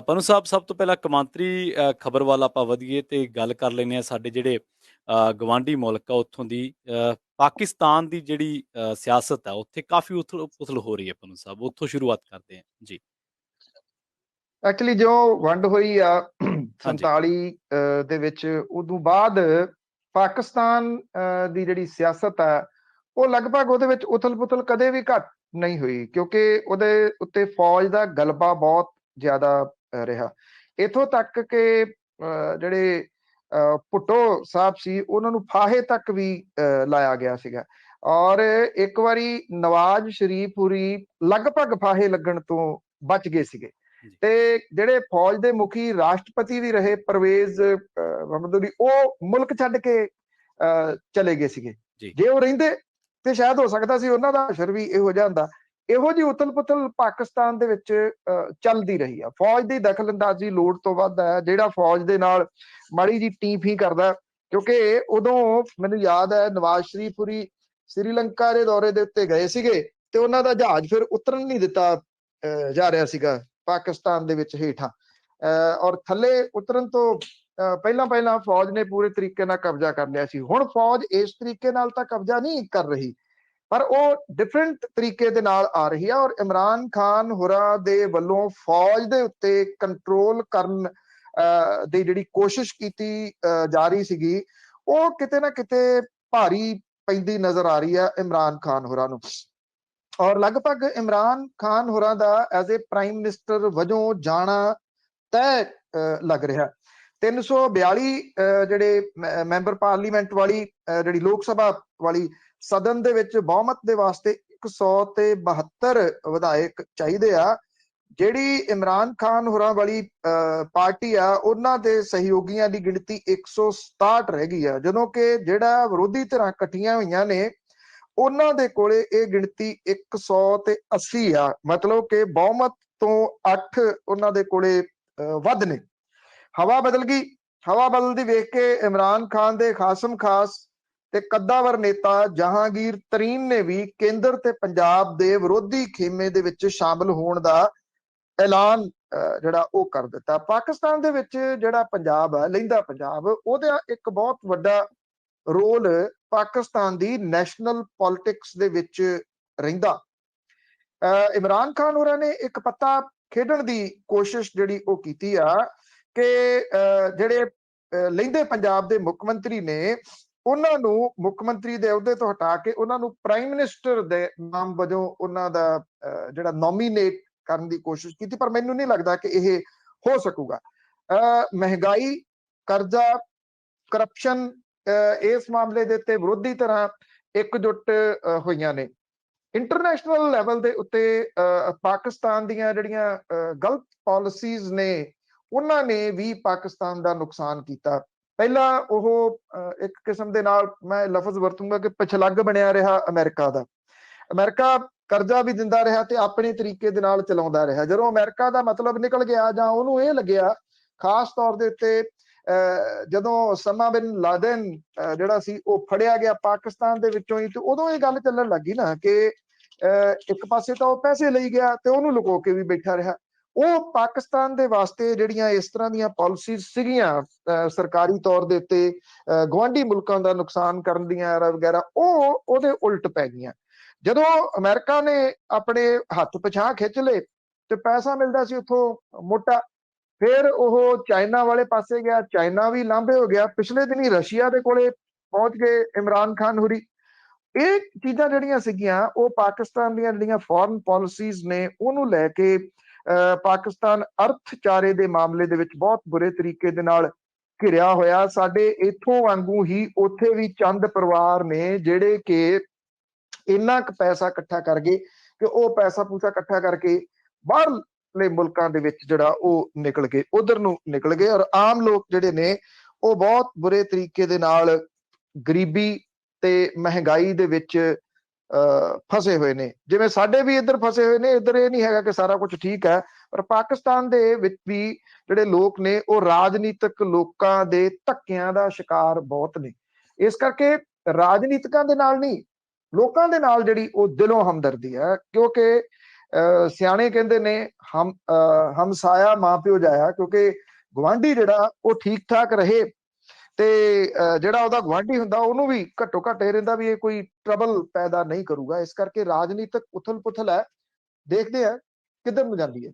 ਪਨੂੰ ਸਾਹਿਬ, ਸਭ ਤੋਂ ਪਹਿਲਾਂ ਕੌਮਾਂਤਰੀ ਖਬਰ ਵੱਲ ਆਪਾਂ ਵਧੀਏ ਤੇ ਗੱਲ ਕਰ ਲੈਂਦੇ ਹਾਂ। ਸਾਡੇ ਜਿਹੜੇ ਗਵਾਂਢੀ ਮੁਲਕ ਆ ਉੱਥੋਂ ਦੀ ਪਾਕਿਸਤਾਨ ਦੀ ਜਿਹੜੀ ਸਿਆਸਤ ਆ ਉੱਥੇ ਕਾਫੀ ਉਥਲ ਪੁਥਲ ਹੋ ਰਹੀ ਹੈ। ਪਨੂੰ ਸਾਹਿਬ, ਉੱਥੋਂ ਸ਼ੁਰੂਆਤ ਕਰਦੇ ਹਾਂ ਜੀ। ਐਕਚੁਅਲੀ ਜੋ ਵੰਡ ਹੋਈ ਆ ਹਾਂਜੀ 47 ਦੇ ਵਿੱਚ, ਉਦੋਂ ਬਾਅਦ ਪਾਕਿਸਤਾਨ ਦੀ ਜਿਹੜੀ ਸਿਆਸਤ ਆ ਉਹ ਲਗਭਗ ਉਹਦੇ ਵਿੱਚ ਉਥਲ ਪੁਥਲ ਕਦੇ ਵੀ ਘੱਟ ਨਹੀਂ ਹੋਈ, ਕਿਉਂਕਿ ਉਹਦੇ ਉੱਤੇ ਫੌਜ ਦਾ ਗਲਬਾ ਬਹੁਤ ਜ਼ਿਆਦਾ ਰਿਹਾ। ਇੱਥੋਂ ਤੱਕ ਕਿ ਜਿਹੜੇ ਭੁੱਟੋ ਸਾਹਿਬ ਸੀ ਉਹਨਾਂ ਨੂੰ ਫਾਹੇ ਤੱਕ ਵੀ ਲਾਇਆ ਗਿਆ ਸੀਗਾ। ਔਰ ਇੱਕ ਵਾਰੀ ਨਵਾਜ਼ ਸ਼ਰੀਫ ਪੂਰੀ ਲਗਭਗ ਫਾਹੇ ਲੱਗਣ ਤੋਂ ਬਚ ਗਏ ਸੀਗੇ। ਤੇ ਜਿਹੜੇ ਫੌਜ ਦੇ ਮੁਖੀ ਰਾਸ਼ਟਰਪਤੀ ਵੀ ਰਹੇ ਪਰਵੇਜ਼ ਮੁਹੰਮਦ, ਉਹ ਮੁਲਕ ਛੱਡ ਕੇ ਚਲੇ ਗਏ ਸੀਗੇ। ਜੇ ਉਹ ਰਹਿੰਦੇ ਤੇ ਸ਼ਾਇਦ ਹੋ ਸਕਦਾ ਸੀ ਉਹਨਾਂ ਦਾ ਅਸਰ ਵੀ ਇਹੋ ਜਿਹਾ ਹੁੰਦਾ। ਇਹੋ ਜਿਹੀ ਉਥਲ ਪੁਥਲ ਪਾਕਿਸਤਾਨ ਦੇ ਵਿੱਚ ਚੱਲਦੀ ਰਹੀ ਆ। ਫੌਜ ਦੀ ਦਖਲ ਅੰਦਾਜ਼ੀ ਲੋੜ ਤੋਂ ਵੱਧ ਹੈ। ਜਿਹੜਾ ਫੌਜ ਦੇ ਨਾਲ ਮਾੜੀ ਜੀ ਟੀਫੀ ਕਰਦਾ, ਕਿਉਂਕਿ ਉਦੋਂ ਮੈਨੂੰ ਯਾਦ ਹੈ ਨਵਾਜ਼ ਸ਼ਰੀਫ ਪੂਰੀ ਸ੍ਰੀਲੰਕਾ ਦੇ ਦੌਰੇ ਦੇ ਉੱਤੇ ਗਏ ਸੀਗੇ ਤੇ ਉਹਨਾਂ ਦਾ ਜਹਾਜ਼ ਫਿਰ ਉਤਰਨ ਨਹੀਂ ਦਿੱਤਾ ਜਾ ਰਿਹਾ ਸੀਗਾ ਪਾਕਿਸਤਾਨ ਦੇ ਵਿੱਚ ਹੇਠਾਂ। ਔਰ ਥੱਲੇ ਉਤਰਨ ਤੋਂ ਪਹਿਲਾਂ ਫੌਜ ਨੇ ਪੂਰੇ ਤਰੀਕੇ ਨਾਲ ਕਬਜ਼ਾ ਕਰ ਲਿਆ ਸੀ। ਹੁਣ ਫੌਜ ਇਸ ਤਰੀਕੇ ਨਾਲ ਤਾਂ ਕਬਜ਼ਾ ਨਹੀਂ ਕਰ ਰਹੀ, ਪਰ ਉਹ ਡਿਫਰੈਂਟ ਤਰੀਕੇ ਦੇ ਨਾਲ ਆ ਰਹੀ ਆ। ਔਰ ਇਮਰਾਨ ਖਾਨ ਹੋਰਾਂ ਦੇ ਵੱਲੋਂ ਫੌਜ ਦੇ ਉੱਤੇ ਕੰਟਰੋਲ ਕਰਨ ਦੀ ਜਿਹੜੀ ਕੋਸ਼ਿਸ਼ ਕੀਤੀ ਜਾ ਰਹੀ ਸੀਗੀ, ਉਹ ਕਿਤੇ ਨਾ ਕਿਤੇ ਭਾਰੀ ਪੈਂਦੀ ਨਜ਼ਰ ਆ ਰਹੀ ਆ ਇਮਰਾਨ ਖਾਨ ਹੋਰਾਂ ਨੂੰ। ਔਰ ਲਗਭਗ ਇਮਰਾਨ ਖਾਨ ਹੋਰਾਂ ਦਾ ਐਜ਼ ਏ ਪ੍ਰਾਈਮ ਮਿਨਿਸਟਰ ਵਜੋਂ ਜਾਣਾ ਤੈਅ ਲੱਗ ਰਿਹਾ। 342 ਜਿਹੜੇ ਮੈਂਬਰ ਪਾਰਲੀਮੈਂਟ ਵਾਲੀ ਜਿਹੜੀ ਲੋਕ ਸਭਾ ਵਾਲੀ ਸਦਨ ਦੇ ਵਿੱਚ ਬਹੁਮਤ ਦੇ ਵਾਸਤੇ 172 ਵਿਧਾਇਕ ਚਾਹੀਦੇ ਆ। ਜਿਹੜੀ ਇਮਰਾਨ ਖਾਨ ਹੋਰਾਂ ਵਾਲੀ ਪਾਰਟੀ ਆ ਉਹਨਾਂ ਦੇ ਸਹਿਯੋਗੀਆਂ ਦੀ ਗਿਣਤੀ 167 ਰਹਿ ਗਈ ਆ, ਜਦੋਂ ਕਿ ਜਿਹੜਾ ਵਿਰੋਧੀ ਧਿਰਾਂ ਇਕੱਠੀਆਂ ਹੋਈਆਂ ਨੇ ਉਹਨਾਂ ਦੇ ਕੋਲੇ ਇਹ ਗਿਣਤੀ 180 ਆ। ਮਤਲਬ ਕਿ ਬਹੁਮਤ ਤੋਂ 8 ਉਹਨਾਂ ਦੇ ਕੋਲੇ ਵੱਧ ਨੇ। ਹਵਾ ਬਦਲ ਗਈ। ਹਵਾ ਬਦਲਦੀ ਵੇਖ ਕੇ ਇਮਰਾਨ ਖਾਨ ਦੇ ਖਾਸਮ ਖਾਸ ਤੇ ਕੱਦਾਵਰ ਨੇਤਾ ਜਹਾਂਗੀਰ ਤਰੀਨ ਨੇ ਵੀ ਕੇਂਦਰ ਤੇ ਪੰਜਾਬ ਦੇ ਵਿਰੋਧੀ ਖੇਮੇ ਦੇ ਵਿੱਚ ਸ਼ਾਮਲ ਹੋਣ ਦਾ ਐਲਾਨ ਜਿਹੜਾ ਉਹ ਕਰ ਦਿੱਤਾ। ਪਾਕਿਸਤਾਨ ਦੇ ਵਿੱਚ ਜਿਹੜਾ ਪੰਜਾਬ ਆ, ਲਹਿੰਦਾ ਪੰਜਾਬ, ਉਹਦਾ ਇੱਕ ਬਹੁਤ ਵੱਡਾ ਰੋਲ ਪਾਕਿਸਤਾਨ ਦੀ ਨੈਸ਼ਨਲ ਪੋਲਿਟਿਕਸ ਦੇ ਵਿੱਚ ਰਹਿੰਦਾ। ਇਮਰਾਨ ਖਾਨ ਹੋਰਾਂ ਨੇ ਇੱਕ ਪੱਤਾ ਖੇਡਣ ਦੀ ਕੋਸ਼ਿਸ਼ ਜਿਹੜੀ ਉਹ ਕੀਤੀ ਆ ਕਿ ਜਿਹੜੇ ਲਹਿੰਦੇ ਪੰਜਾਬ ਦੇ ਮੁੱਖ ਮੰਤਰੀ ਨੇ ਉਹਨਾਂ ਨੂੰ ਮੁੱਖ ਮੰਤਰੀ ਦੇ ਅਹੁਦੇ ਤੋਂ ਹਟਾ ਕੇ ਉਹਨਾਂ ਨੂੰ ਪ੍ਰਾਈਮ ਮਿਨਿਸਟਰ ਦੇ ਨਾਮ ਵਜੋਂ ਉਹਨਾਂ ਦਾ ਜਿਹੜਾ ਨੋਮੀਨੇਟ ਕਰਨ ਦੀ ਕੋਸ਼ਿਸ਼ ਕੀਤੀ, ਪਰ ਮੈਨੂੰ ਨਹੀਂ ਲੱਗਦਾ ਕਿ ਇਹ ਹੋ ਸਕੂਗਾ। ਮਹਿੰਗਾਈ, ਕਰਜ਼ਾ, ਕਰਪਸ਼ਨ, ਇਸ ਮਾਮਲੇ ਦੇ ਉੱਤੇ ਵਿਰੋਧੀ ਤਰ੍ਹਾਂ ਇਕਜੁੱਟ ਹੋਈਆਂ ਨੇ। ਇੰਟਰਨੈਸ਼ਨਲ ਲੈਵਲ ਦੇ ਉੱਤੇ ਪਾਕਿਸਤਾਨ ਦੀਆਂ ਜਿਹੜੀਆਂ ਗਲਤ ਪਾਲਿਸੀਜ਼ ਨੇ ਉਹਨਾਂ ਨੇ ਵੀ ਪਾਕਿਸਤਾਨ ਦਾ ਨੁਕਸਾਨ ਕੀਤਾ। ਪਹਿਲਾਂ ਉਹ ਇੱਕ ਕਿਸਮ ਦੇ ਨਾਲ ਮੈਂ ਲਫ਼ਜ਼ ਵਰਤੂੰਗਾ ਕਿ ਪਿਛਲੱਗ ਬਣਿਆ ਰਿਹਾ ਅਮਰੀਕਾ ਦਾ। ਅਮਰੀਕਾ ਕਰਜ਼ਾ ਵੀ ਦਿੰਦਾ ਰਿਹਾ ਤੇ ਆਪਣੇ ਤਰੀਕੇ ਦੇ ਨਾਲ ਚਲਾਉਂਦਾ ਰਿਹਾ। ਜਦੋਂ ਅਮਰੀਕਾ ਦਾ ਮਤਲਬ ਨਿਕਲ ਗਿਆ ਜਾਂ ਉਹਨੂੰ ਇਹ ਲੱਗਿਆ, ਖਾਸ ਤੌਰ ਦੇ ਉੱਤੇ ਜਦੋਂ ਸਮਾਂ ਬਿਨ ਲਾਦਨ ਜਿਹੜਾ ਸੀ ਉਹ ਫੜਿਆ ਗਿਆ ਪਾਕਿਸਤਾਨ ਦੇ ਵਿੱਚੋਂ ਹੀ, ਤੇ ਉਦੋਂ ਇਹ ਗੱਲ ਚੱਲਣ ਲੱਗੀ ਨਾ ਕਿ ਇੱਕ ਪਾਸੇ ਤਾਂ ਉਹ ਪੈਸੇ ਲਈ ਗਿਆ ਤੇ ਉਹਨੂੰ ਲੁਕੋ ਕੇ ਵੀ ਬੈਠਾ ਰਿਹਾ। ਉਹ ਪਾਕਿਸਤਾਨ ਦੇ ਵਾਸਤੇ ਜਿਹੜੀਆਂ ਇਸ ਤਰ੍ਹਾਂ ਦੀਆਂ ਪਾਲਿਸੀਜ਼ ਸੀਗੀਆਂ ਸਰਕਾਰੀ ਤੌਰ ਦੇ ਉੱਤੇ ਗੁਆਂਢੀ ਮੁਲਕਾਂ ਦਾ ਨੁਕਸਾਨ ਕਰਨ ਦੀਆਂ ਵਗੈਰਾ, ਉਹ ਉਹਦੇ ਉਲਟ ਪੈ ਗਈਆਂ। ਜਦੋਂ ਅਮਰੀਕਾ ਨੇ ਆਪਣੇ ਹੱਥ ਪਿਛਾਂ ਖਿੱਚ ਲਏ ਤੇ ਪੈਸਾ ਮਿਲਦਾ ਸੀ ਉੱਥੋਂ ਮੋਟਾ, ਫਿਰ ਉਹ ਚਾਈਨਾ ਵਾਲੇ ਪਾਸੇ ਗਿਆ, ਚਾਈਨਾ ਵੀ ਲਾਂਭੇ ਹੋ ਗਿਆ। ਪਿਛਲੇ ਦਿਨੀ ਰਸ਼ੀਆ ਦੇ ਕੋਲੇ ਪਹੁੰਚ ਗਏ ਇਮਰਾਨ ਖਾਨ ਹੋਰੀ। ਇਹ ਚੀਜ਼ਾਂ ਜਿਹੜੀਆਂ ਸੀਗੀਆਂ ਉਹ ਪਾਕਿਸਤਾਨ ਦੀਆਂ ਜਿਹੜੀਆਂ ਫੋਰਨ ਪਾਲਿਸੀਜ਼ ਨੇ ਉਹਨੂੰ ਲੈ ਕੇ ਪਾਕਿਸਤਾਨ ਅਰਥਚਾਰੇ ਦੇ ਮਾਮਲੇ ਦੇ ਵਿੱਚ ਬਹੁਤ ਬੁਰੇ ਤਰੀਕੇ ਦੇ ਨਾਲ ਘਿਰਿਆ ਹੋਇਆ। ਸਾਡੇ ਇੱਥੋਂ ਵਾਂਗੂ ਹੀ ਉੱਥੇ ਵੀ ਚੰਦ ਪਰਿਵਾਰ ਨੇ ਜਿਹੜੇ ਕਿ ਇੰਨਾ ਕੁ ਪੈਸਾ ਇਕੱਠਾ ਕਰ ਗਏ ਕਿ ਉਹ ਪੈਸਾ ਪੂਸਾ ਇਕੱਠਾ ਕਰਕੇ ਬਾਹਰਲੇ ਮੁਲਕਾਂ ਦੇ ਵਿੱਚ ਜਿਹੜਾ ਉਹ ਨਿਕਲ ਗਏ, ਉਧਰ ਨੂੰ ਨਿਕਲ ਗਏ। ਔਰ ਆਮ ਲੋਕ ਜਿਹੜੇ ਨੇ ਉਹ ਬਹੁਤ ਬੁਰੇ ਤਰੀਕੇ ਦੇ ਨਾਲ ਗਰੀਬੀ ਤੇ ਮਹਿੰਗਾਈ ਦੇ ਵਿੱਚ ਫਸੇ ਹੋਏ ਨੇ, ਜਿਵੇਂ ਸਾਡੇ ਵੀ ਇੱਧਰ ਫਸੇ ਹੋਏ ਨੇ। ਇੱਧਰ ਇਹ ਨਹੀਂ ਹੈਗਾ ਕਿ ਸਾਰਾ ਕੁਝ ਠੀਕ ਹੈ, ਪਰ ਪਾਕਿਸਤਾਨ ਦੇ ਵਿੱਚ ਵੀ ਜਿਹੜੇ ਲੋਕ ਨੇ ਉਹ ਰਾਜਨੀਤਿਕ ਲੋਕਾਂ ਦੇ ਧੱਕਿਆਂ ਦਾ ਸ਼ਿਕਾਰ ਬਹੁਤ ਨੇ। ਇਸ ਕਰਕੇ ਰਾਜਨੀਤਿਕਾਂ ਦੇ ਨਾਲ ਨਹੀਂ, ਲੋਕਾਂ ਦੇ ਨਾਲ ਜਿਹੜੀ ਉਹ ਦਿਲੋਂ ਹਮਦਰਦੀ ਹੈ, ਕਿਉਂਕਿ ਸਿਆਣੇ ਕਹਿੰਦੇ ਨੇ ਹਮਸਾਇਆ ਮਾਂ ਪਿਓ ਜਾਇਆ, ਕਿਉਂਕਿ ਗਵਾਂਢੀ ਜਿਹੜਾ ਉਹ ਠੀਕ ਠਾਕ ਰਹੇ ਤੇ ਜਿਹੜਾ ਉਹਦਾ ਗਵਾਂਢੀ ਹੁੰਦਾ ਉਹਨੂੰ ਵੀ ਘੱਟੋ ਘੱਟ ਇਹ ਰਹਿੰਦਾ ਵੀ ਇਹ ਕੋਈ ਟਰਬਲ ਪੈਦਾ ਨਹੀਂ ਕਰੂਗਾ। ਇਸ ਕਰਕੇ ਰਾਜਨੀਤਿਕ ਉਥਲ ਪੁਥਲ ਹੈ, ਦੇਖਦੇ ਆ ਕਿੱਧਰ ਨੂੰ ਜਾਂਦੀ ਹੈ।